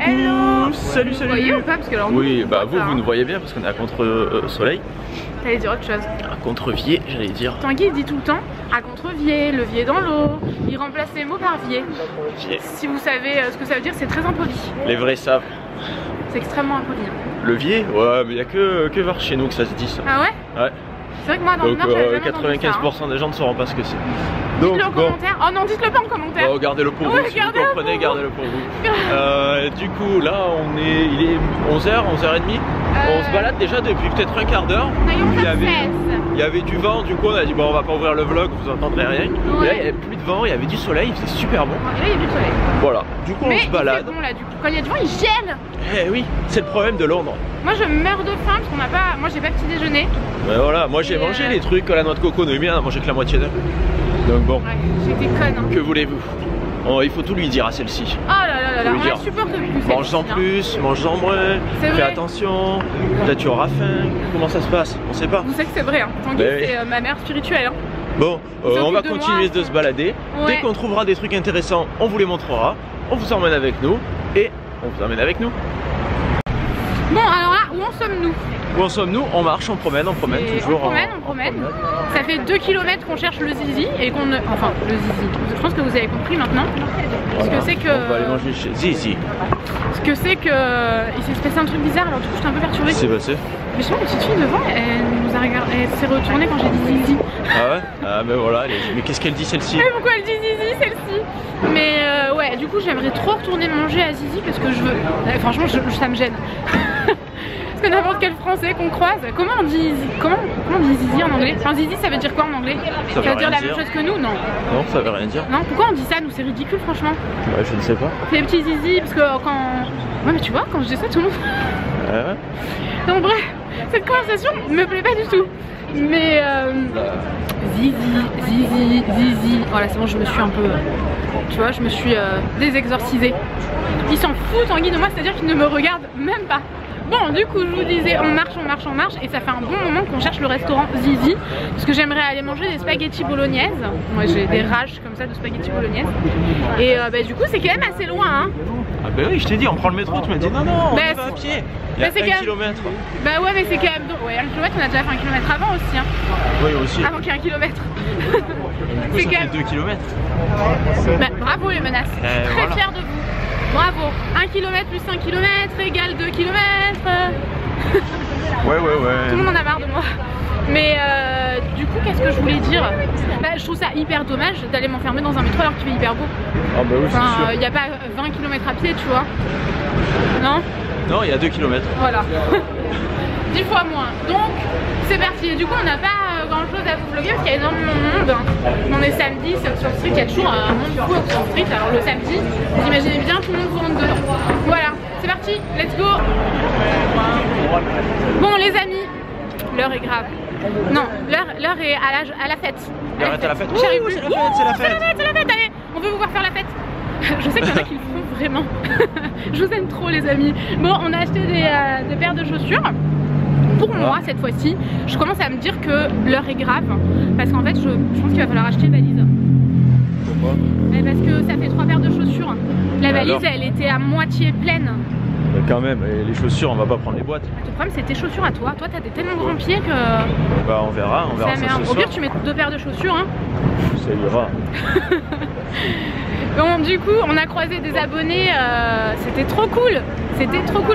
Hello. Salut, salut. Vous voyez ou pas? Parce que alors oui, bah vous nous voyez bien parce qu'on est à contre-soleil. T'allais dire autre chose. À contre-vier, j'allais dire. Tanguy dit tout le temps à contre-vier, levier dans l'eau. Il remplace les mots par vier. Si vous savez ce que ça veut dire, c'est très impoli. Les vrais savent. C'est extrêmement impoli. Levier? Ouais, mais il n'y a que vers chez nous que ça se dit ça. Ah ouais? Ouais. C'est vrai que moi dans le Nord, j'avais jamais 95% des gens ne sauront pas ce que c'est. Dites-le en commentaire. Oh non, dites-le pas en commentaire. Bon, gardez-le pour vous, si vous comprenez, gardez-le pour vous. Du coup, là, il est 11h, 11h30. On se balade déjà depuis peut-être un quart d'heure. Il y avait du vent, du coup on a dit bon on va pas ouvrir le vlog, vous entendrez rien. Ouais. Là il y avait plus de vent, il y avait du soleil, il faisait super bon. Et là il y a du soleil. Voilà, du coup on se balade. Bon, là, du coup, quand il y a du vent il gèle. Eh oui, c'est le problème de Londres. Moi je meurs de faim parce qu'on n'a pas. Moi j'ai pas petit déjeuner. Ouais, voilà, moi j'ai mangé les trucs, la noix de coco, Noémie on a mangé que la moitié d'heure. Donc bon. Ouais, j'étais conne. Hein. Que voulez-vous? Il faut tout lui dire à celle-ci. Oh là là là, on la supporte plus. Mange-en plus, mange-en moins, fais attention, là tu auras faim. Comment ça se passe? On sait pas. Vous savez que c'est vrai, hein. Tanguy c'est ma mère spirituelle. Hein. Bon, on va continuer de se balader. Ouais. Dès qu'on trouvera des trucs intéressants, on vous les montrera. On vous emmène avec nous et on vous emmène avec nous. Bon, alors là, où en sommes-nous? Où en sommes-nous? On marche, on promène toujours. On promène. Ça fait 2 km qu'on cherche le zizi et qu'on ne... Enfin, le zizi. Je pense que vous avez compris maintenant. Voilà. Ce que c'est que... On va aller manger chez Zizi. Ce que c'est que... Il s'est passé un truc bizarre, alors du coup j'étais un peu perturbée. Qu'est-ce qui s'est passé? Mais je sais pas, une petite fille devant, elle nous a regardé, elle s'est retournée quand j'ai dit zizi. Ah ouais? Ah ben voilà, mais qu'est-ce qu'elle dit celle-ci? Mais pourquoi elle dit zizi celle-ci? Mais ouais, du coup j'aimerais trop retourner manger à zizi parce que je veux... franchement, ça me gêne. Parce que n'importe quel français qu'on croise, comment on dit zizi en anglais? Enfin zizi ça veut dire quoi en anglais? Ça veut dire la même chose que nous? Non. Non, ça veut rien dire. Non, pourquoi on dit ça? Nous c'est ridicule franchement. Ouais, je ne sais pas. C'est les petits zizi parce que quand... Ouais mais tu vois, quand je dis ça tout le monde... Ouais. Donc bref, cette conversation me plaît pas du tout. Mais zizi. Voilà, c'est bon, je me suis un peu... Tu vois, je me suis désexorcisée. Il s'en fout Tanguy de moi, c'est-à-dire qu'il ne me regarde même pas. Bon, du coup, je vous disais, on marche, et ça fait un bon moment qu'on cherche le restaurant Zizi, parce que j'aimerais aller manger des spaghettis bolognaises. Moi, j'ai des rages comme ça de spaghettis bolognaises. Et bah, du coup, c'est quand même assez loin, hein. Ah bah oui, je t'ai dit, on prend le métro, tu m'as dit non, on y va à pied. Il y a 1 km. Bah ouais, mais c'est quand même... Ouais, 1 km, on a déjà fait 1 km avant aussi, hein. Oui, aussi. Avant qu'il y ait 1 km. C'est quand même 2 km. Bah, bravo les menaces, très fière de vous. Bravo, 1 km plus 1 km égale 2 km. Ouais. Tout le monde en a marre de moi. Mais du coup, qu'est-ce que je voulais dire? Bah, je trouve ça hyper dommage d'aller m'enfermer dans un métro alors qu'il fait hyper beau. Ah bah oui, c'est sûr. Il n'y a pas 20 km à pied, tu vois. Non? Non, il y a 2 km. Voilà. 10 fois moins. Donc, c'est parti. Et du coup, on n'a pas grand chose à vous vlogger parce qu'il y a énormément de monde. On est samedi, sur Street, il y a toujours un monde fou sur Street. Alors le samedi, vous imaginez bien, tout le monde vous rentre dedans. Voilà, c'est parti, let's go. Bon les amis, l'heure est grave. Non, l'heure est à la fête. L'heure est à la fête. J'arrive plus. C'est la fête. Allez, on veut vous voir faire la fête. Je sais qu'il y en a qui le font vraiment. Je vous aime trop les amis. Bon, on a acheté des paires de chaussures. Pour moi cette fois-ci, je commence à me dire que l'heure est grave. Parce qu'en fait, je pense qu'il va falloir acheter une valise. Pourquoi? Parce que ça fait 3 paires de chaussures. La valise, elle était à moitié pleine. Mais quand même, les chaussures, on va pas prendre les boîtes. Le problème, c'est tes chaussures à toi. Toi, t'as des tellement grands pieds que... Bah, on verra ça ce soir. Au pire, tu mets 2 paires de chaussures. Hein. Ça ira. Bon, du coup, on a croisé des abonnés. C'était trop cool.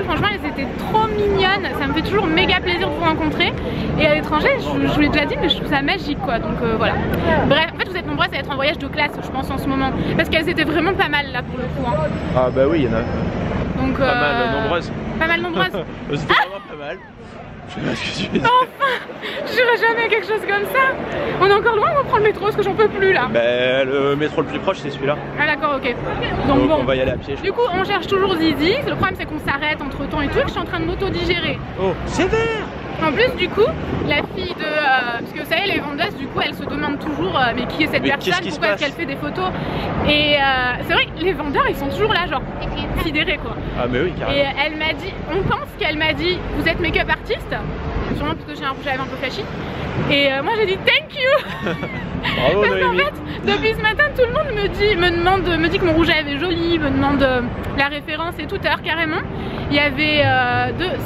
Franchement, elles étaient trop mignonnes. Ça me fait toujours méga plaisir de vous rencontrer. Et à l'étranger, je vous l'ai déjà dit, mais je trouve ça magique, quoi. Donc voilà. Bref, en fait, vous êtes nombreuses à être en voyage de classe, je pense, en ce moment. Parce qu'elles étaient vraiment pas mal, là, pour le coup. Hein. Ah bah oui, il y en a. Donc, pas mal nombreuses. Pas mal nombreuses. C'était vraiment pas mal. Je sais pas ce que tu veux dire. Enfin, je dirais jamais quelque chose comme ça. On est encore loin, on prend le métro parce que j'en peux plus là. Bah le métro le plus proche c'est celui-là. Ah d'accord, ok. Donc bon, on va y aller à pied. Du coup on cherche toujours Zizi. Le problème c'est qu'on s'arrête entre temps et tout. Je suis en train de m'auto-digérer. Oh, sévère. En plus du coup, la fille de... parce que vous savez les vendeuses du coup elles se demandent toujours mais qui est cette personne, pourquoi est-ce qu'elle fait des photos. Et c'est vrai que les vendeurs ils sont toujours là genre sidérés quoi. Ah mais oui carrément. Et elle m'a dit, on pense qu'elle m'a dit vous êtes make-up artiste? sûrement parce que j'ai un rouge à lèvres un peu flashy. Et moi j'ai dit thank you. Bravo, parce qu'en fait, depuis ce matin, tout le monde me dit que mon rouge à lèvres est joli, me demande la référence et tout. À l'heure carrément, il y avait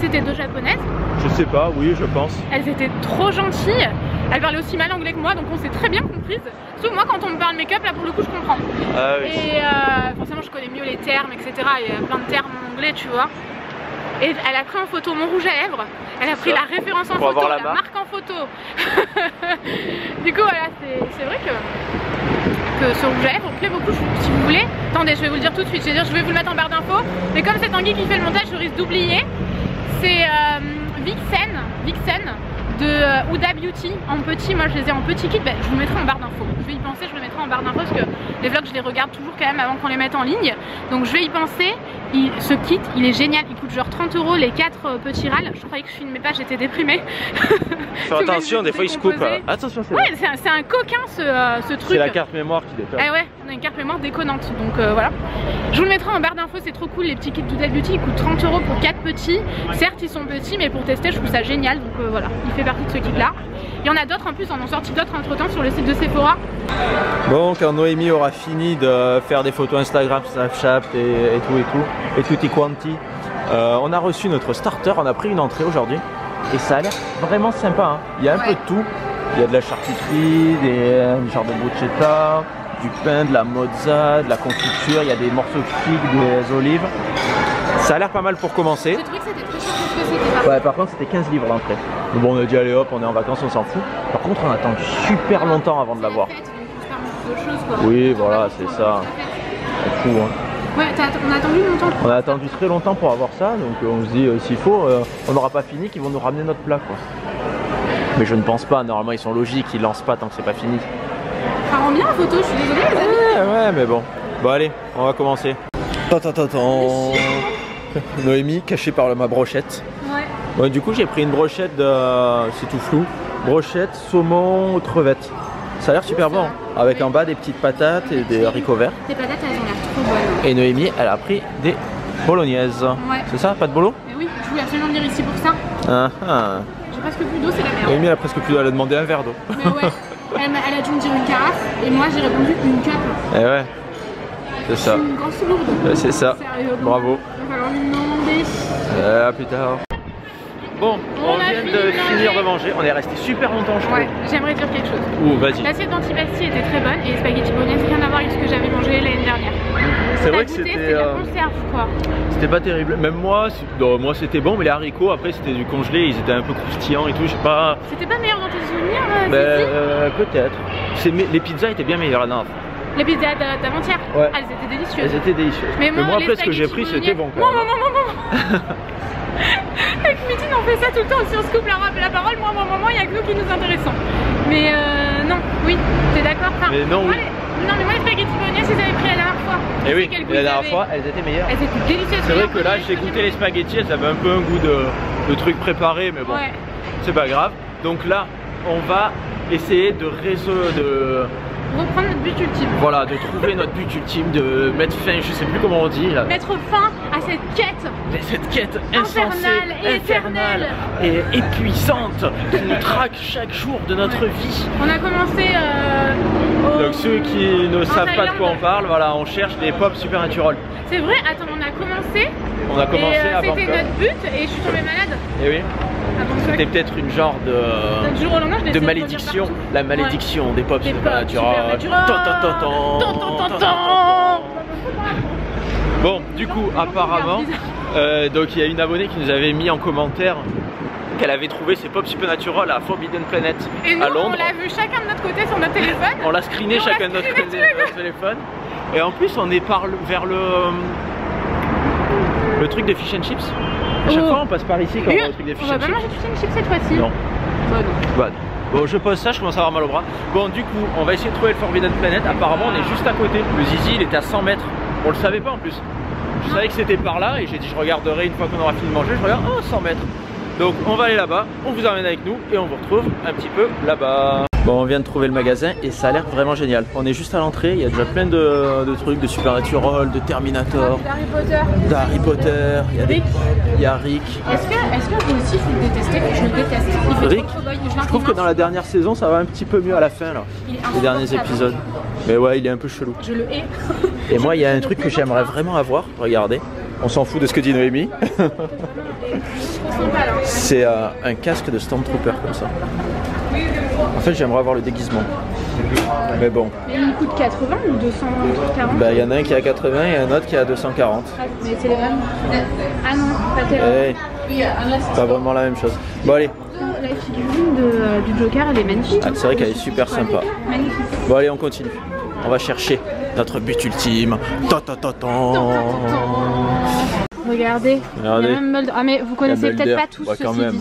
c'était deux japonaises. Je sais pas, oui, je pense. Elles étaient trop gentilles. Elles parlaient aussi mal anglais que moi, donc on s'est très bien comprises. Sauf moi, quand on me parle make-up, là pour le coup, je comprends. Ah, oui. Et forcément, je connais mieux les termes, etc. Il y a plein de termes en anglais, tu vois. Et elle a pris en photo mon rouge à lèvres, elle a pris la référence en photo, la marque en photo. Du coup, voilà, c'est vrai que ce rouge à lèvres me plaît beaucoup. Si vous voulez, attendez, je vais vous le dire tout de suite. Je vais vous le mettre en barre d'infos. Mais comme c'est Tanguy qui fait le montage, je risque d'oublier. C'est Vixen de Huda Beauty en petit. Moi je les ai en petit kit, je vous mettrai en barre d'infos. Je vais y penser, je le mettrai en barre d'infos parce que les vlogs je les regarde toujours quand même avant qu'on les mette en ligne. Donc je vais y penser. Ce kit il est génial, il coûte genre 30 € les 4 petits râles. Je croyais que je filmais pas, j'étais déprimée. Fais attention, des fois il se coupe. Attention, c'est ouais, c'est un coquin ce truc. C'est la carte mémoire qui déconne. Ah ouais, on a une carte mémoire déconnante. Donc voilà. Je vous le mettrai en barre d'infos, c'est trop cool. Les petits kits Huda Beauty ils coûtent 30 € pour 4 petits. Certes ils sont petits, mais pour tester je trouve ça génial. Donc voilà, il fait partie de ce kit là. Il y en a d'autres en plus, on en sorti d'autres entre temps sur le site de Sephora. Bon, quand Noémie aura fini de faire des photos Instagram, Snapchat et tutti quanti, on a reçu notre starter, on a pris une entrée aujourd'hui et ça a l'air vraiment sympa, hein. Il y a un peu de tout, il y a de la charcuterie, des genres de bruschetta, du pain, de la mozza, de la confiture, il y a des morceaux de figues, des olives. Ça a l'air pas mal pour commencer. J'ai trouvé que c'était très cher pour ce que c'était. Ouais, par contre c'était 15 livres l'entrée. Bon, on a dit allez hop, on est en vacances, on s'en fout. Par contre on a attendu super longtemps avant de l'avoir. Oui, voilà, c'est ça. C'est fou, hein. Ouais, on a attendu longtemps. On a attendu très longtemps pour avoir ça, donc on se dit s'il faut, on n'aura pas fini qu'ils vont nous ramener notre plat, quoi. Mais je ne pense pas, normalement ils sont logiques, ils lancent pas tant que c'est pas fini. Ça rend bien la photo, je suis désolée les amis. Ouais, mais bon. Bon allez, on va commencer. Attends. Noémie cachée par ma brochette. Ouais. Bon, du coup j'ai pris une brochette de... c'est tout flou. Brochette, saumon, crevette. Ça a l'air super bon. Avec en bas des petites patates et des haricots verts. Les patates elles ont l'air trop bonnes. Et Noémie elle a pris des bolognaises. Ouais. C'est ça, pas de bolo? Mais oui, je voulais absolument venir ici pour ça. J'ai presque plus d'eau, c'est la merde. Noémie elle a presque plus d'eau, elle a demandé un verre d'eau. Mais ouais, elle a dû me dire une carafe et moi j'ai répondu une cup. Et ouais. C'est ça. Une grosse lourde. C'est ça. Sérieux, bravo. Il va falloir lui demander. À plus tard. Bon, on vient de finir de manger. On est resté super longtemps, je crois. Ouais, j'aimerais dire quelque chose. Vas-y. L'assiette d'antipasti était très bonne et les spaghettis bolognaises, rien à voir avec ce que j'avais mangé l'année dernière. C'est vrai que c'était. C'est de la conserve, quoi. C'était pas terrible. Même moi, c'était bon, mais les haricots, après, c'était du congelé. Ils étaient un peu croustillants et tout. Je sais pas. C'était pas meilleur dans tes souvenirs, peut-être. Les pizzas étaient bien meilleures là. Les pizzas d'avant-hier, ouais. Elles étaient délicieuses. Elles étaient délicieuses. Mais moi après, ce que j'ai pris, c'était bon. Avec Mutine, on fait ça tout le temps. Si on se coupe la parole, moi, il n'y a que nous qui nous intéressons. Mais non, oui, t'es d'accord? Mais non, oui. Non, mais moi, les spaghettis bolognaises, ils avaient pris la dernière fois. Et oui, la dernière fois, elles étaient meilleures. Elles étaient délicieuses. C'est vrai que là, j'ai goûté les spaghettis, elles avaient un peu un goût de truc préparé, mais bon, c'est pas grave. Donc là, on va essayer de reprendre notre but ultime. Voilà, de trouver notre but ultime, de mettre fin, je sais plus comment on dit là. Mettre fin à cette quête. Cette quête insensée, infernale et épuisante qui nous traque chaque jour de notre vie. On a commencé donc ceux qui ne savent pas de quoi on parle, voilà, on cherche des pop Supernatural. C'est vrai, attends, on a commencé avant. C'était notre but et je suis tombée malade. Et oui. C'était peut-être une genre de malédiction, la malédiction des pop Supernatural. Bon, du coup, apparemment, donc il y a une abonnée qui nous avait mis en commentaire qu'elle avait trouvé ses pop Supernatural à Forbidden Planet à Londres. On l'a vu chacun de notre côté sur notre téléphone. On l'a screené chacun de notre téléphone. Et en plus, on est vers le truc de fish and chips. À chaque fois on passe par ici quand on voit le truc des fish and chips. On va pas manger de fish and chips cette fois-ci. Non. Bon, je pose ça, je commence à avoir mal au bras. Bon, du coup, on va essayer de trouver le Forbidden Planet. Apparemment, on est juste à côté. Le zizi, il était à 100 mètres. On le savait pas en plus. Je savais que c'était par là et j'ai dit je regarderai une fois qu'on aura fini de manger. Je regarde, 100 mètres. Donc, on va aller là-bas. On vous emmène avec nous et on vous retrouve un petit peu là-bas. Bon, on vient de trouver le magasin et ça a l'air vraiment génial. On est juste à l'entrée, il y a déjà plein de trucs de Supernatural, de Terminator, d'Harry Potter, il y a Rick. Est-ce que vous aussi vous le détestez? Je le déteste. Il fait Rick, trop cowboy. je trouve que dans la dernière saison ça va un petit peu mieux à la fin là, les derniers épisodes. Mais ouais, il est un peu chelou. Je le hais. Et moi, il y a un truc que j'aimerais vraiment avoir, regardez. On s'en fout de ce que dit Noémie. C'est un casque de Stormtrooper comme ça. En fait, j'aimerais avoir le déguisement. Mais bon. Mais il coûte 80 ou 240? Bah, il y en a un qui est à 80 et un autre qui est à 240. Mais c'est les mêmes. Ah non, pas tellement. C'est pas vraiment la même chose. Bon, allez. La figurine du Joker, elle est magnifique. Ah, c'est vrai qu'elle est super sympa. Magnifique. Bon, allez, on continue. On va chercher notre but ultime. Regardez. Il y a même Mulder. Ah, mais vous connaissez peut-être pas tous ceci dit.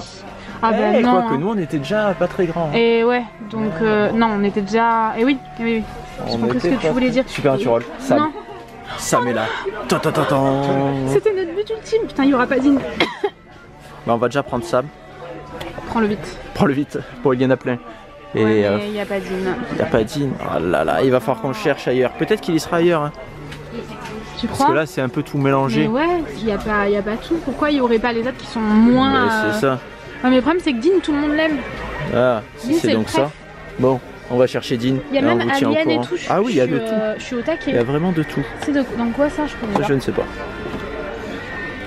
Ah bah non. Quoique nous on était déjà pas très grands. Et ouais, donc non, on était déjà. Et oui, oui. Je comprends ce que tu voulais dire. Supernatural. Sam. Non. Sam est là. C'était notre but ultime. Putain, il y aura pas Dean. Bah on va déjà prendre Sam. Prends-le vite. Prends-le vite. Pour il y en a plein. Et ouais, il n'y a pas Dean. Il n'y a pas Dean. Oh là là, il va falloir qu'on le cherche ailleurs. Peut-être qu'il y sera ailleurs. Hein. Tu crois? Parce que là c'est un peu tout mélangé. Mais ouais, il n'y a pas tout. Pourquoi il n'y aurait pas les autres qui sont moins. C'est ça. Ouais, mais le problème c'est que Dean, tout le monde l'aime. Ah, c'est donc ça. Bon, on va chercher Dean. Il y a même Alien et tout. Ah oui, il y a de tout. Je suis au taquet. Il y a vraiment de tout. C'est dans quoi ça? Je connais pas. Je ne sais pas.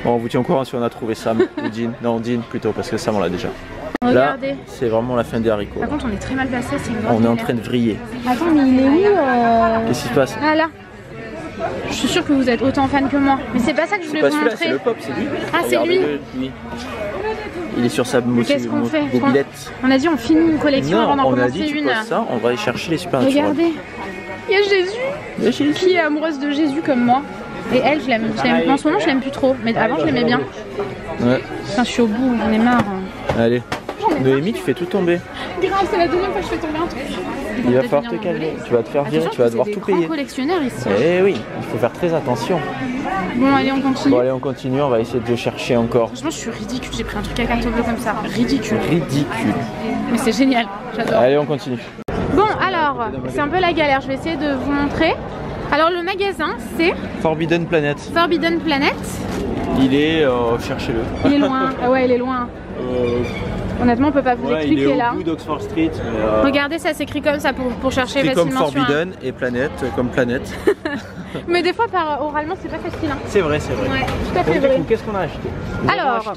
Bon, on vous tient au courant si on a trouvé Sam ou Dean. Non, Dean plutôt, parce que Sam on l'a déjà. Regardez. Là, c'est vraiment la fin des haricots. Par contre, on est très mal placé. On est en train de vriller. Attends, mais il est où Qu'est-ce qui se passe? Ah là. Je suis sûre que vous êtes autant fan que moi. Mais c'est pas ça que je voulais vous montrer. C'est le pop, c'est lui. Ah, c'est lui. Il est sur sa qu'est-ce qu'on fait? mobilette. On a dit on finit une collection avant d'en commencer on a dit, une. Ça, on va aller chercher les Supernatural. Regardez, il y a Jésus. Qui est amoureuse de Jésus comme moi? Et elle, je l'aime. En ce moment, je l'aime plus trop. Mais avant, je l'aimais bien. Ouais. Putain, je suis au bout, j'en ai marre. Allez. Noémie, tu fais tout tomber. Grave, c'est la deuxième fois que je fais tomber un truc. Il va falloir te calmer. Tu vas te faire virer, tu vas devoir tout payer. Collectionneur ici. Eh oui, il faut faire très attention. Bon, allez, on continue. Bon, allez, on continue. On va essayer de chercher encore. Franchement, je suis ridicule. J'ai pris un truc à carte bleue comme ça. Ridicule. Ridicule. Mais c'est génial. J'adore. Allez, on continue. Bon, alors, c'est un peu la galère. Je vais essayer de vous montrer. Alors, le magasin, c'est Forbidden Planet. Forbidden Planet. Il est. Cherchez-le. Il est loin. Ah ouais, il est loin. Honnêtement, on peut pas vous expliquer il est là. au bout d'Oxford Street. Regardez, ça s'écrit comme ça pour chercher facilement. Comme Forbidden et Planète, comme planète. Mais des fois, oralement, c'est pas facile. Hein. C'est vrai, c'est vrai. Ouais, tout à fait vrai. Qu'est-ce qu'on a acheté? Alors,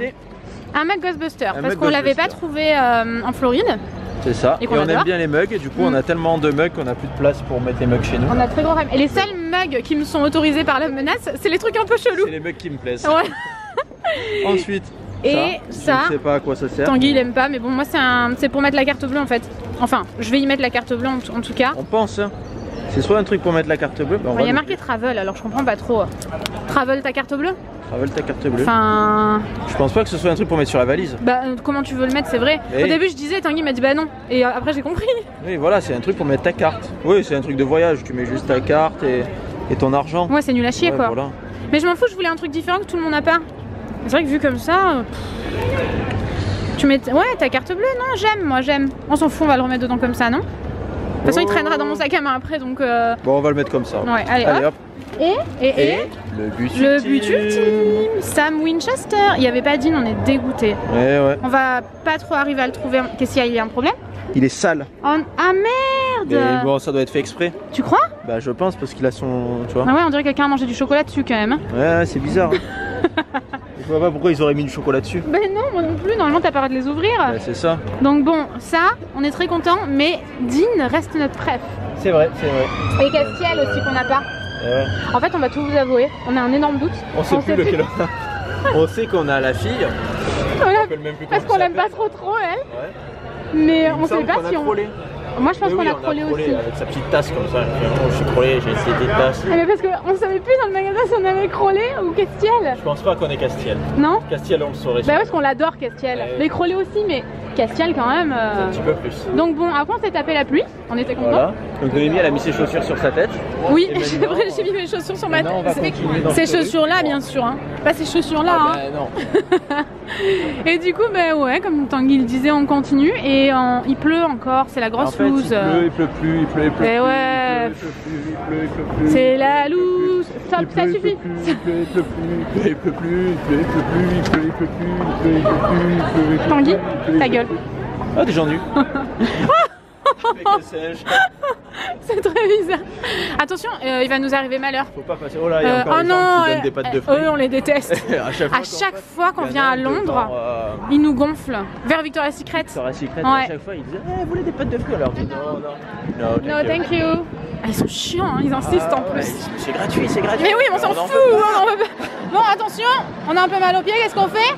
un mug Ghostbuster, parce qu'on l'avait pas trouvé en Floride. C'est ça. Et on aime bien les mugs, et du coup, on a tellement de mugs qu'on a plus de place pour mettre les mugs chez nous. On a très gros rêve. Et les seuls mugs qui me sont autorisés par la menace, c'est les trucs un peu chelous. C'est les mugs qui me plaisent. Ouais. Ensuite. Et ça, je sais pas à quoi ça sert. Tanguy il aime pas, mais bon, moi c'est pour mettre la carte bleue en fait. Enfin, je vais y mettre la carte bleue en tout cas. On pense, hein. C'est soit un truc pour mettre la carte bleue. Il y a marqué Travel, alors je comprends pas trop. Travel ta carte bleue? Travel ta carte bleue. Enfin. Je pense pas que ce soit un truc pour mettre sur la valise. Bah, comment tu veux le mettre, c'est vrai. Au début, je disais, Tanguy m'a dit bah non. Et après, j'ai compris. Oui, voilà, c'est un truc pour mettre ta carte. Oui, c'est un truc de voyage. Tu mets juste ta carte et ton argent. Ouais, c'est nul à chier quoi. Voilà. Mais je m'en fous, je voulais un truc différent que tout le monde n'a pas. C'est vrai que vu comme ça, tu mets ta carte bleue, non, j'aime, moi j'aime. On s'en fout, on va le remettre dedans comme ça, non? De toute façon, il traînera dans mon sac à main après, donc. Bon, on va le mettre comme ça. Ouais, allez hop. Et le but ultime. Sam Winchester. Il n'y avait pas Dean, on est dégoûté. Ouais. On va pas trop arriver à le trouver. Qu'est-ce qu'il y a un problème? Il est sale. Oh, ah merde! Mais bon, ça doit être fait exprès. Tu crois? Bah, je pense parce qu'il a son. Tu vois. Ah ouais, on dirait que quelqu'un a mangé du chocolat dessus quand même. Ouais, c'est bizarre. Je vois pas pourquoi ils auraient mis du chocolat dessus. Ben non, moi non plus, normalement t'as pas le droit de les ouvrir. Ouais, c'est ça. Donc bon, ça, on est très content, mais Dean reste notre préf. C'est vrai, c'est vrai. Et Castiel aussi qu'on n'a pas. Ouais. En fait, on va tout vous avouer, on a un énorme doute. On sait plus lequel on a. On sait qu'on a la fille. Voilà, parce qu'on l'aime pas trop elle. Ouais. Mais on sait pas si on... Trollé. Moi je pense qu'on a trollé aussi. Avec sa petite tasse comme ça. Je suis trollé, j'ai essayé des tasses. Mais parce qu'on savait plus dans le magasin si on avait Crowley ou Castiel. Je pense pas qu'on est Castiel. Non? Castiel on le saurait. Bah ouais, parce qu'on l'adore Castiel. Les Crowley aussi, mais Castiel quand même. Un petit peu plus. Donc bon, après on s'est tapé la pluie, on était contents. Voilà. Donc Noémie elle a mis ses chaussures sur sa tête. Oui, j'ai mis mes chaussures sur ma tête. Ces chaussures-là bien sûr, hein. Pas ces chaussures-là. Ah, hein. Non. Et du coup, bah ouais, comme Tanguy le disait, on continue et il pleut encore, c'est la grosse loose. Il pleut plus. Et ouais. C'est la loose. Stop, ça suffit. Il pleut plus. Tanguy, ta gueule. Ah, des gens nus. C'est très bizarre. Attention, il va nous arriver malheur. Faut pas passer. Oh là, il y a encore des gens qui donnent des pâtes de fruits. Eux, on les déteste. à chaque fois qu'on vient à Londres, ils nous gonflent. Vers Victoria's Secret. Victoria's Secret, ouais. À chaque fois, ils disent vous voulez des pâtes de fruits? Alors, non, thank you. Ah, ils sont chiants, hein, ils insistent en plus. C'est gratuit. Mais oui, on s'en fout. Bon, attention, on a un peu mal aux pieds, qu'est-ce qu'on fait?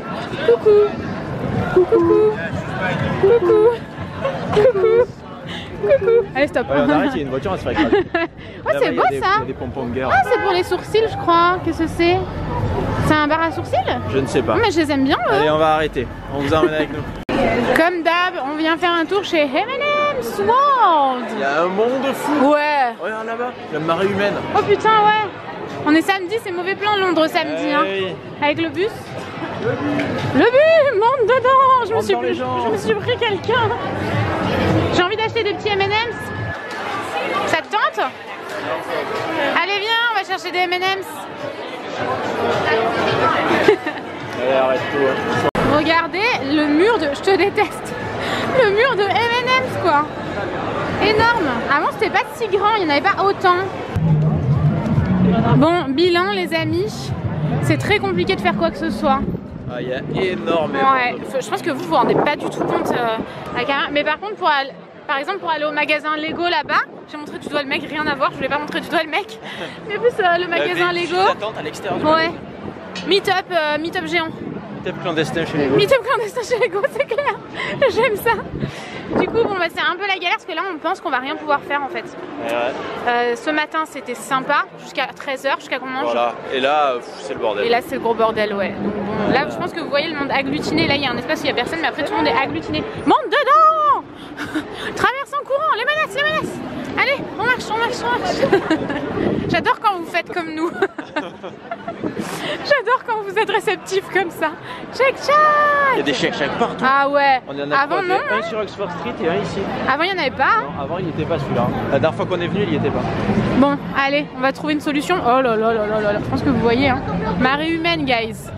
Coucou. Allez, stop. Ouais, on arrête, il y a une voiture, on se fait écraser. Ouais, c'est beau ça. Il y a des pompons de guerre. Ah, c'est pour les sourcils, je crois. Qu'est-ce que c'est? C'est un bar à sourcils? Je ne sais pas. Mais je les aime bien. Allez, on va arrêter. On vous emmène avec nous. Comme d'hab, on vient faire un tour chez M&M's World. Il y a un monde fou. Ouais. Regarde là-bas, la marée humaine. Oh putain, ouais. On est samedi, c'est mauvais plan Londres samedi. Oui. Hein. Avec le bus. Le bus, monte dedans. Je me suis pris quelqu'un. J'ai envie d'acheter des petits M&M's. Ça te tente? Allez, viens, on va chercher des M&M's. Allez, arrête tout. Regardez le mur de... Je te déteste. Le mur de M&M's, quoi. Énorme. Avant, c'était pas si grand, il n'y en avait pas autant. Bon, bilan, les amis. C'est très compliqué de faire quoi que ce soit. Ah, il y a énormément. Ouais, je pense que vous vous rendez pas du tout compte à la caméra. Mais par contre, par exemple, pour aller au magasin Lego là-bas, j'ai montré du doigt le mec, rien à voir, je voulais pas montrer du doigt le mec. Mais plus le magasin Lego. À l'extérieur. Ouais. Meet-up géant. Meet-up clandestin chez Lego. Meet-up clandestin chez Lego, c'est clair. J'aime ça. Du coup, bon, bah, c'est un peu la galère parce que là, on pense qu'on va rien pouvoir faire en fait. Ouais. Ce matin, c'était sympa jusqu'à 13 h, jusqu'à qu'on mange. Voilà. Et là, c'est le bordel. Et là, c'est le gros bordel, ouais. Donc, bon, là, je pense que vous voyez le monde agglutiné. Là, il y a un espace où il n'y a personne, mais après, tout le monde est agglutiné. Monte dedans. Traverse en courant, les menaces. Allez, on marche. J'adore quand vous faites comme nous. J'adore quand vous êtes réceptifs comme ça. Check. Il y a des chèques partout. Ah ouais. On en a avant non. Un sur Oxford Street et un ici. Avant il n'y en avait pas. Non, avant il n'y était pas celui-là. La dernière fois qu'on est venu, il n'y était pas. Bon, allez, on va trouver une solution. Oh là là. Je pense que vous voyez, hein. Marée humaine, guys.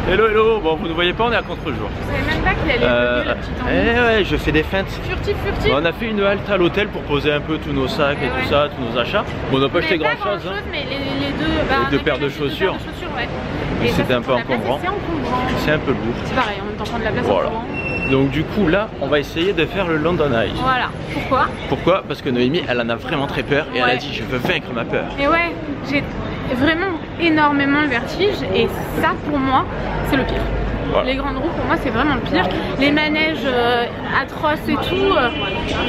Hello. Bon, vous ne voyez pas, on est à contre-jour. Je savais même pas qu'il allait venir, le petit temps. Ouais, je fais des feintes. Furtif. Bon, on a fait une halte à l'hôtel pour poser un peu tous nos sacs et tout ça, tous nos achats. Bon, on n'a pas acheté grand-chose. Hein. Mais les deux paires de chaussures. Ouais. C'était un peu encombrant. C'est un peu lourd. C'est pareil, en même temps prendre la place. Voilà. Donc du coup là, on va essayer de faire le London Eye. Voilà. Pourquoi? Parce que Noémie, elle en a vraiment très peur et elle a dit je veux vaincre ma peur. Et ouais, j'ai vraiment énormément le vertige et ça pour moi, c'est le pire. Voilà. Les grandes roues pour moi c'est vraiment le pire. Les manèges atroces et tout,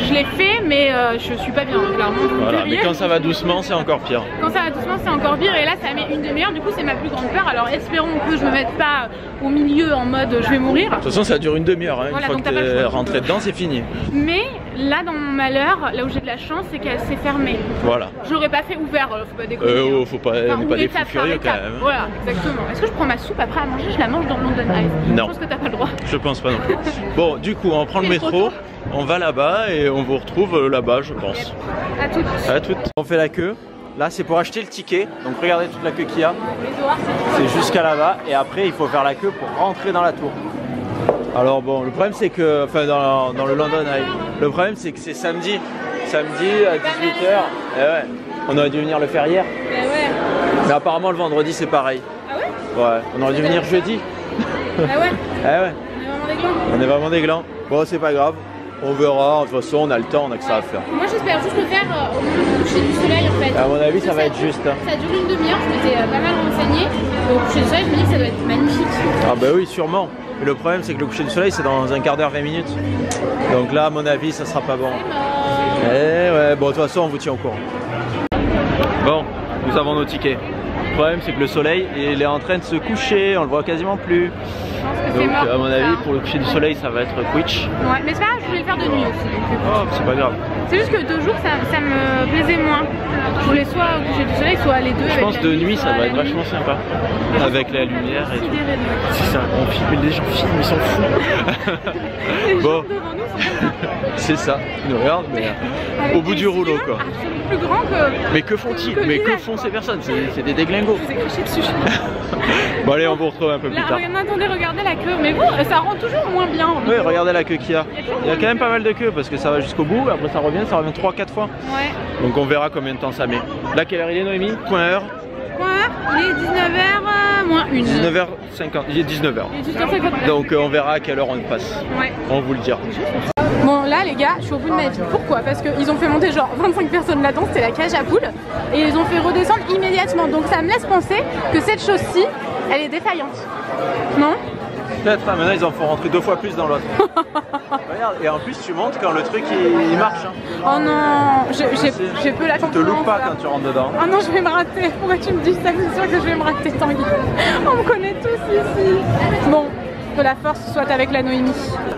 je l'ai fait mais je suis pas bien clairement. Voilà, mais quand ça va doucement c'est encore pire. Quand ça va doucement c'est encore pire et là ça met une demi-heure, du coup c'est ma plus grande peur. Alors espérons que je me mette pas au milieu en mode je vais mourir. De toute façon ça dure une demi-heure, hein. Voilà, une fois que t'es rentré dedans c'est fini. Mais là dans mon malheur, là où j'ai de la chance c'est qu'elle s'est fermée. Voilà. J'aurais pas fait ouvert, faut pas déconner. Faut pas, on n'est pas des fous furieux quand même. Voilà, exactement. Est-ce que je prends ma soupe après à manger? Je la mange dans le London Eye? Non. Je pense que t'as pas le droit. Je pense pas non plus. Bon, du coup, on prend le métro, on va là-bas et on vous retrouve là-bas, je pense. À toutes. On fait la queue. Là, c'est pour acheter le ticket. Donc, regardez toute la queue qu'il y a. C'est jusqu'à là-bas. Et après, il faut faire la queue pour rentrer dans la tour. Alors, bon, le problème, c'est que. Enfin, dans le London Eye. Le problème, c'est que c'est samedi. Samedi à 18 h. Et ouais. On aurait dû venir le faire hier. Mais apparemment, le vendredi, c'est pareil. Ah ouais? Ouais. On aurait dû venir jeudi. Ah ouais? Ah ouais. On est vraiment des glands. Bon, c'est pas grave. On verra. De toute façon, on a le temps, on a que ça à faire. Moi, j'espère juste le faire au moment du coucher du soleil en fait. À mon avis, ça va être juste. Hein. Ça dure une demi-heure. Je m'étais pas mal renseignée. Au coucher du soleil, je me dis que ça doit être magnifique. Ah bah oui, sûrement. Mais le problème, c'est que le coucher du soleil, c'est dans un quart d'heure, 20 minutes. Donc là, à mon avis, ça sera pas bon. Eh ouais. Bon, de toute façon, on vous tient au courant. Bon, nous avons nos tickets. problème c'est que le soleil il est en train de se coucher, on le voit quasiment plus. Donc à mon avis pour le coucher du soleil ça va être Quiche. Ouais, mais c'est pas grave, je voulais le faire de nuit aussi. Oh, c'est pas grave. C'est juste que 2 jours ça me plaisait moins. Je voulais soit au coucher du soleil, soit les deux. Je pense de nuit ça va être vachement sympa. Avec la lumière et tout. C'est ça, on filme, les gens filment, ils sont fous. Bon, c'est ça, ils nous regardent mais au bout du rouleau quoi. Plus grand que... Mais que font-ils? Mais que font ces personnes? C'est des déglingos. Je vous ai craché dessus. Bon allez, on vous retrouve un peu plus tard. Attendez, regardez la queue. Mais bon, ça rend toujours moins bien. Oui, regardez la queue qu'il y a. Il y a quand même pas mal de queues parce que ça va jusqu'au bout. Après ça revient 3-4 fois. Ouais. Donc on verra combien de temps ça met. Là, quelle heure il est, Noémie? Point heure. Il est 19h moins 1. 19h50. Il est 19h. Il est 19h50. Donc on verra à quelle heure on passe. Ouais. On vous le dira. Bon là les gars, je suis au bout de ma vie. Pourquoi? Parce qu'ils ont fait monter genre 25 personnes là-dedans, c'était la cage à poules. Et ils ont fait redescendre immédiatement. Donc ça me laisse penser que cette chose-ci, elle est défaillante. Non? Peut-être, hein, maintenant ils en font rentrer 2 fois plus dans l'autre. Regarde, et en plus tu montes quand le truc il marche. Hein. Oh non, j'ai peu la confiance. Tu te loupes pas quand tu rentres dedans. Oh non, je vais me rater. Pourquoi tu me dis ça? C'est sûr que je vais me rater, Tanguy. On me connaît tous ici. Bon, que la force soit avec la Noémie.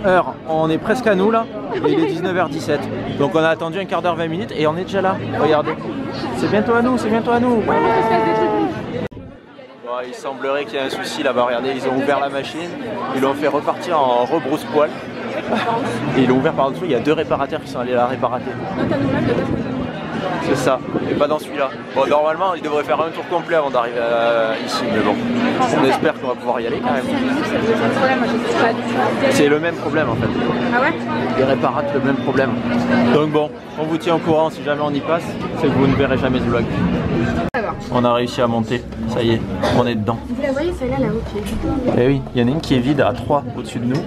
Heure, on est presque à nous là. Il est 19h17. Donc on a attendu un quart d'heure, 20 minutes et on est déjà là. Regardez. C'est bientôt à nous, c'est bientôt à nous. Bon, il semblerait qu'il y ait un souci là-bas. Regardez, ils ont ouvert la machine. Ils l'ont fait repartir en rebrousse-poil. Et ils l'ont ouvert par dessous. Il y a 2 réparateurs qui sont allés la réparer. C'est ça, et pas dans celui-là. Bon, normalement, il devrait faire un tour complet avant d'arriver ici, mais bon, on espère qu'on va pouvoir y aller quand même. C'est le même problème en fait. Ah ouais? Les réparateurs, le même problème. Donc bon, on vous tient au courant si jamais on y passe, c'est que vous ne verrez jamais ce vlog. On a réussi à monter, ça y est, on est dedans. Vous la voyez celle-là là-haut qui est vide? Eh oui, il y en a une qui est vide à 3 au-dessus de nous.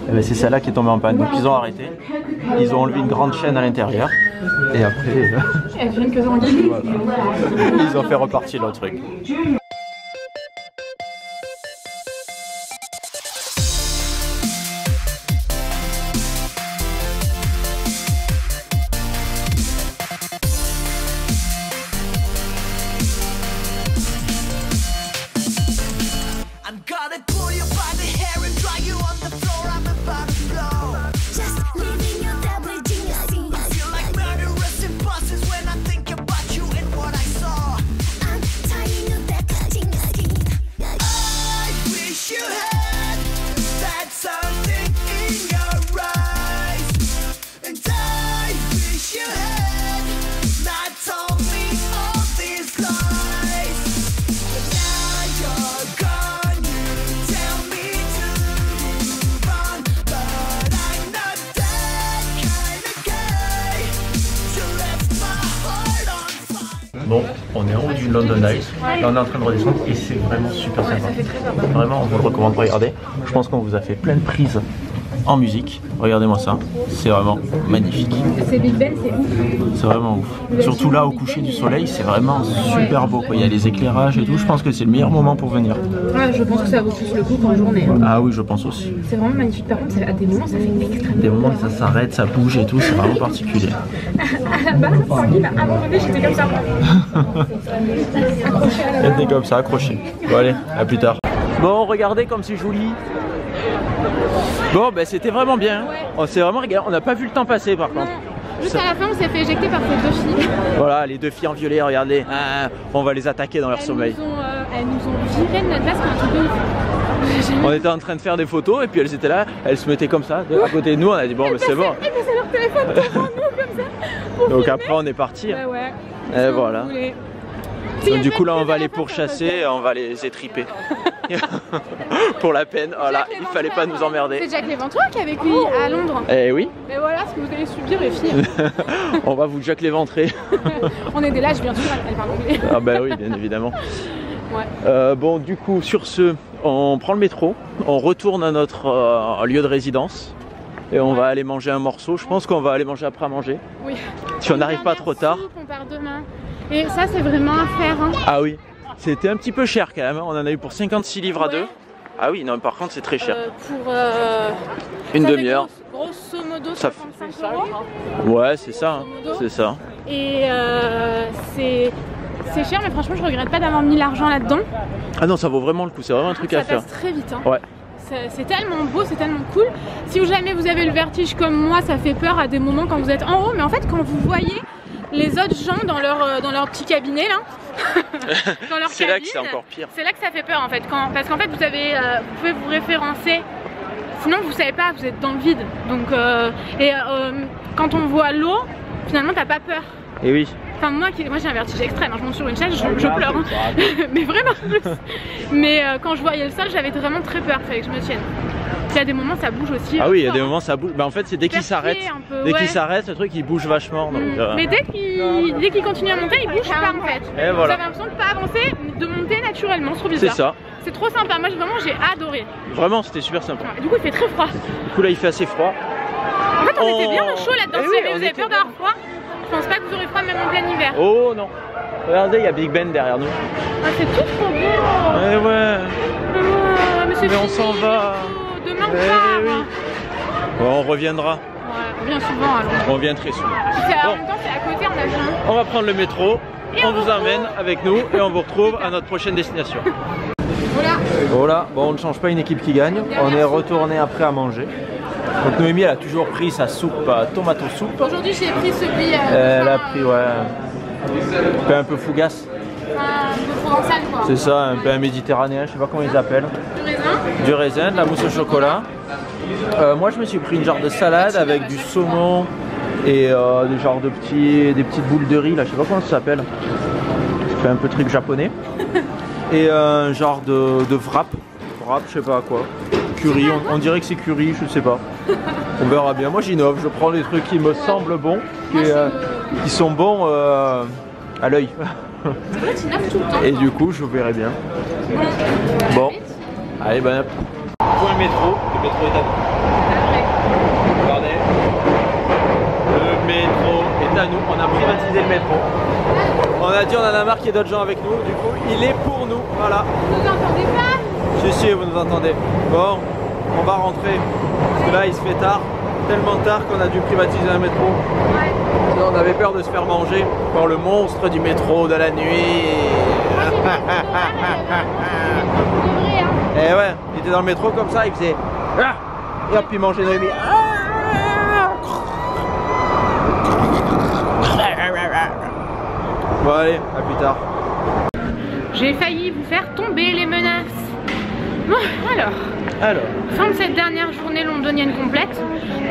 Eh ben, c'est celle-là qui est tombée en panne. Donc ils ont arrêté, ils ont enlevé une grande chaîne à l'intérieur. Et après, elle vient que Tanguy. Voilà. Ils ont fait repartir le truc. Bon, on est en haut du London Eye. Là, on est en train de redescendre et c'est vraiment super sympa. Vraiment, on vous le recommande. Regardez, je pense qu'on vous a fait plein de prises en musique. Regardez-moi ça, c'est vraiment magnifique. C'est Big Ben, c'est ouf. C'est vraiment ouf. Surtout là, au coucher du soleil, c'est vraiment super beau, quoi. Il y a les éclairages et tout. Je pense que c'est le meilleur moment pour venir. Ouais, je pense que ça vaut plus le coup qu'en journée. Ah oui, je pense aussi. C'est vraiment magnifique. Par contre, à des moments, ça fait extrêmement. Des moments, ça s'arrête, ça bouge et tout. C'est vraiment particulier. À la base, Tanguy m'a abandonné, j'étais comme ça. J'étais comme ça, accroché. Bon, allez, à plus tard. Bon, regardez comme c'est joli. Bon, ben c'était vraiment bien. Ouais. On s'est vraiment régalé. On n'a pas vu le temps passer par contre. Juste à la fin, on s'est fait éjecter par ces 2 filles. Voilà, les 2 filles en violet, regardez. Ah, on va les attaquer dans leur sommeil. Elles nous ont viré de notre place comme un truc de ouf. On était en train de faire des photos et puis elles étaient là, elles se mettaient comme ça, à côté de nous. On a dit bon, ben c'est bon. Elles passaient leur téléphone devant nous comme ça. Donc après, on est parti. Bah ouais. Et voilà. Donc, du coup, là, on va les pourchasser et on va les étriper. Pour la peine, voilà, il fallait pas nous emmerder. C'est Jack Léventreur qui a vécu à Londres. Eh oui. Mais voilà ce que vous allez subir, les filles. On va vous Jack l'éventrer. On est des lâches, bien sûr, elle parle anglais. Ah bah oui, bien évidemment. Ouais. Bon, du coup, sur ce, on prend le métro, on retourne à notre lieu de résidence. Et on va aller manger un morceau. Je pense qu'on va aller manger après à manger. Oui. Si on n'arrive pas trop tard. On part demain. Et ça, c'est vraiment à faire. Hein. Ah oui. C'était un petit peu cher quand même. On en a eu pour 56 livres à 2. Ah oui, non, par contre, c'est très cher. Pour une demi-heure. Grosso modo, ça 65 €. Ouais, c'est ça. Hein. C'est ça. Et c'est c'est cher, mais franchement, je regrette pas d'avoir mis l'argent là-dedans. Ah non, ça vaut vraiment le coup, c'est vraiment un truc à faire. Ça passe très vite. Hein. Ouais. C'est tellement beau, c'est tellement cool. Si jamais vous avez le vertige comme moi, ça fait peur à des moments quand vous êtes en haut, mais en fait, quand vous voyez les autres gens dans leur petit cabinet là, c'est là que c'est encore pire. C'est là que ça fait peur en fait, parce qu'en fait vous pouvez vous référencer. Sinon vous savez pas, vous êtes dans le vide. Donc quand on voit l'eau, finalement t'as pas peur. Et oui. Enfin moi j'ai un vertige extrême, hein. Je monte sur une chaise, je pleure. Hein. Mais vraiment plus. Mais quand je voyais le sol, j'avais vraiment très peur, fallait que je me tienne. Il y a des moments ça bouge aussi. Ah oui, il y a des moments ça bouge. Bah en fait c'est dès qu'il s'arrête. Dès qu'il s'arrête, le truc il bouge vachement. Donc, mais dès qu'il continue à monter, il bouge pas en fait. Et voilà. Vous avez l'impression de pas avancer, de monter naturellement, c'est trop bizarre. C'est ça. C'est trop sympa, moi j'ai adoré. Vraiment c'était super sympa. Du coup il fait très froid. Du coup là il fait assez froid. En fait on était bien au chaud là-dedans, si vous avez peur d'avoir froid. Je pense pas que vous aurez froid même en plein hiver. Oh non. Regardez, il y a Big Ben derrière nous. Ah c'est tout trop beau. Eh ouais. Mais on s'en va. Demain on part. Oui. Bon, on reviendra. Ouais, on revient souvent alors. On revient très souvent. En même temps c'est à côté, on a besoin. On va prendre le métro, on vous emmène avec nous et on vous retrouve à notre prochaine destination. Voilà, bon on ne change pas une équipe qui gagne. On est retourné après à manger. Donc Noémie elle a toujours pris sa soupe tomato soupe. Aujourd'hui j'ai pris celui elle a pris un peu fougasse. Un peu provençal quoi. C'est ça, un peu méditerranéen, je sais pas comment ils appellent. Du raisin. Du raisin, de la mousse au chocolat. Moi je me suis pris une genre de salade avec du saumon et des petites boules de riz là, je sais pas comment ça s'appelle. Ça fait un peu truc japonais. Et un genre de wrap, je sais pas quoi. Curry, on dirait que c'est curry, je sais pas. On verra bien. Moi j'innove, je prends des trucs qui me semblent bons, qui sont bons à l'œil. Et du coup je verrai bien. Bon, allez ben hop. Point le métro est à nous. Regardez. Le métro est à nous, on a privatisé le métro. On a dit on en a marre qu'il y ait d'autres gens avec nous, du coup il est pour nous, voilà. Vous nous entendez pas? Si, vous nous entendez. Bon, on va rentrer, parce que là il se fait tard, tellement tard qu'on a dû privatiser un métro. Ouais. On avait peur de se faire manger par le monstre du métro de la nuit. Et ouais, il était dans le métro comme ça, il faisait et hop il mangeait Noémie. Bon allez, à plus tard. J'ai failli vous faire tomber les menaces. Bon, alors, fin de cette dernière journée londonienne complète.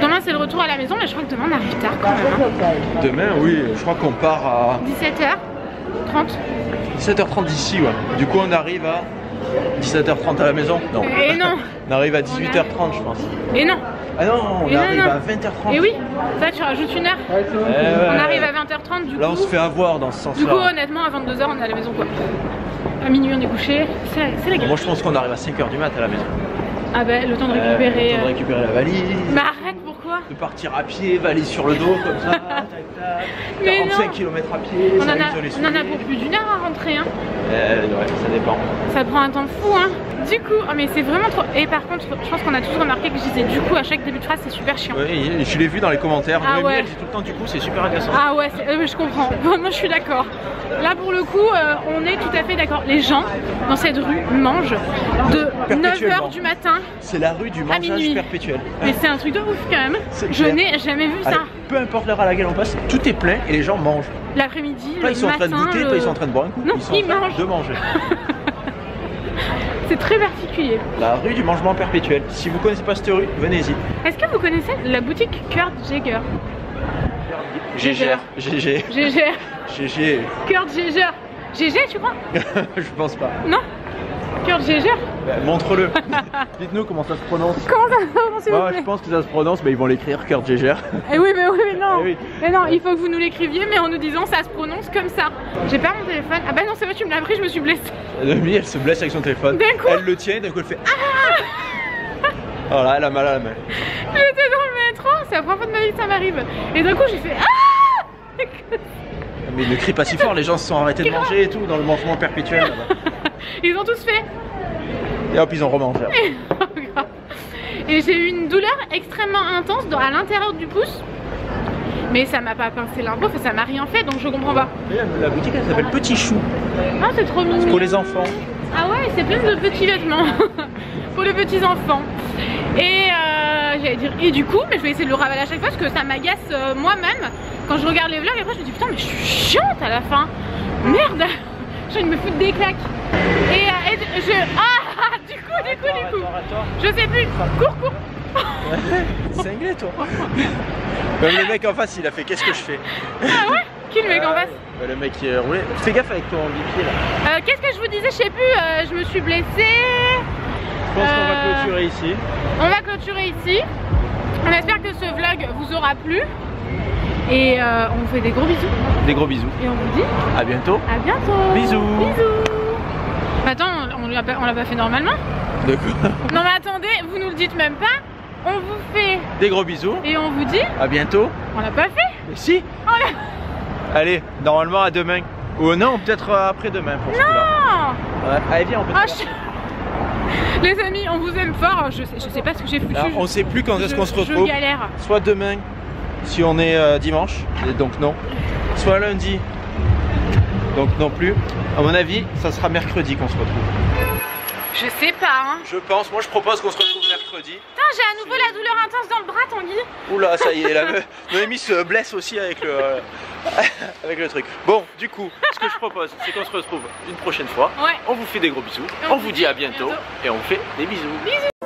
Demain c'est le retour à la maison, mais je crois que demain on arrive tard quand même. Hein. Demain oui, je crois qu'on part à 17h30. 17h30 d'ici, ouais. Du coup on arrive à 17h30 à la maison. Non. Et non. On arrive à 18h30 je pense. Et non. Ah non, on arrive à 20h30. Et oui, ça tu rajoutes une heure. On arrive à 20h30 du coup. Là on se fait avoir dans ce sens-là. Du coup honnêtement à 22h on est à la maison quoi. À minuit on est couché, c'est la gueule. Moi je pense qu'on arrive à 5h du mat à la maison. Ah bah le temps de récupérer. Le temps de récupérer la valise. Mais arrête, pourquoi? De partir à pied, valise sur le dos comme ça, tac tac. 45 km à pied. On en a pour plus d'une heure à rentrer hein. Ouais, ça dépend. Ça prend un temps fou hein. Du coup, oh mais c'est vraiment trop. Et par contre, je pense qu'on a tous remarqué que je disais du coup à chaque début de phrase, c'est super chiant. Oui, je l'ai vu dans les commentaires. Ah ouais. Elle dit tout le temps du coup, c'est super agaçant. Ah ouais, je comprends. Moi je suis d'accord. Là pour le coup, on est tout à fait d'accord. Les gens dans cette rue mangent de 9h du matin. C'est la rue du mangeage perpétuel. Mais c'est un truc de ouf quand même. Je n'ai jamais vu ça. Peu importe l'heure à laquelle on passe, tout est plein et les gens mangent. L'après-midi, le matin. Toi ils sont en train de goûter, toi ils sont en train de boire un coup. Non, ils sont en train de manger. C'est très particulier. La rue du mangement perpétuel. Si vous connaissez pas cette rue, venez-y. Est-ce que vous connaissez la boutique Kurt Jäger? Gégère. Kurt Jäger. GG tu crois? Je pense pas. Non? Kurt Jäger? Montre-le. Dites-nous comment ça se prononce. Comment ça se prononce s'il vous plaît? Je pense que ça se prononce, mais ils vont l'écrire Kurt Jäger. Eh oui, mais non. Mais non, il faut que vous nous l'écriviez, mais en nous disant ça se prononce comme ça. J'ai pas mon téléphone. Ah bah non, c'est vrai, tu me l'as pris, je me suis blessée. Noémie, elle se blesse avec son téléphone. Elle le tient, d'un coup elle fait voilà, elle a mal à la main. J'étais dans le métro, c'est la première fois de ma vie que ça m'arrive. Et d'un coup j'ai fait ah. Mais ne crie pas si fort, les gens se sont arrêtés de manger et tout dans le mangement perpétuel. Ils ont tous fait. Et hop, ils ont remangé. Et j'ai eu une douleur extrêmement intense à l'intérieur du pouce. Mais ça m'a pas pincé l'impôt, ça m'a rien fait, donc je comprends pas. La boutique elle s'appelle Petit Chou. Ah c'est trop mignon. C'est pour les enfants. Ah ouais, c'est plein de petits vêtements pour les petits enfants. Et j'allais dire, et du coup, mais je vais essayer de le ravaler à chaque fois parce que ça m'agace moi-même quand je regarde les vlogs. Et après je me dis putain mais je suis chiante à la fin. Merde, j'ai envie de me foutre des claques. Et du coup, je sais plus, cours. C'est cinglé toi. Même le mec en face il a fait qu'est-ce que je fais. Ah ouais? Qui le mec en face? Le mec qui est roulé. Fais gaffe avec ton bipied là. Qu'est-ce que je vous disais? Je sais plus, je me suis blessée. Je pense qu'on va clôturer ici. On va clôturer ici. On espère que ce vlog vous aura plu. Et on vous fait des gros bisous. Des gros bisous. Et on vous dit à bientôt. À bientôt. Bisous. Bisous. Attends, on l'a pas fait normalement? De quoi? Non mais attendez, vous nous le dites même pas. On vous fait des gros bisous. Et on vous dit à bientôt. On l'a pas fait? Mais si. Allez, normalement à demain. Ou non, peut-être après-demain pour ce coup-là. Ouais. Allez viens, on peut Les amis, on vous aime fort. Je sais pas ce que j'ai foutu. On sait plus quand est-ce qu'on se retrouve. Je galère. Soit demain, si on est dimanche, et donc non. Soit lundi, donc non plus. À mon avis, ça sera mercredi qu'on se retrouve. Je sais pas hein. Je pense, moi je propose qu'on se retrouve mercredi. Putain, j'ai à nouveau la douleur intense dans le bras, Tanguy. Oula, ça y est, Noémie se blesse aussi avec le, avec le truc. Bon, du coup, ce que je propose, c'est qu'on se retrouve une prochaine fois. Ouais. On vous fait des gros bisous, on vous dit à bientôt. Et on vous fait des bisous. Bisous.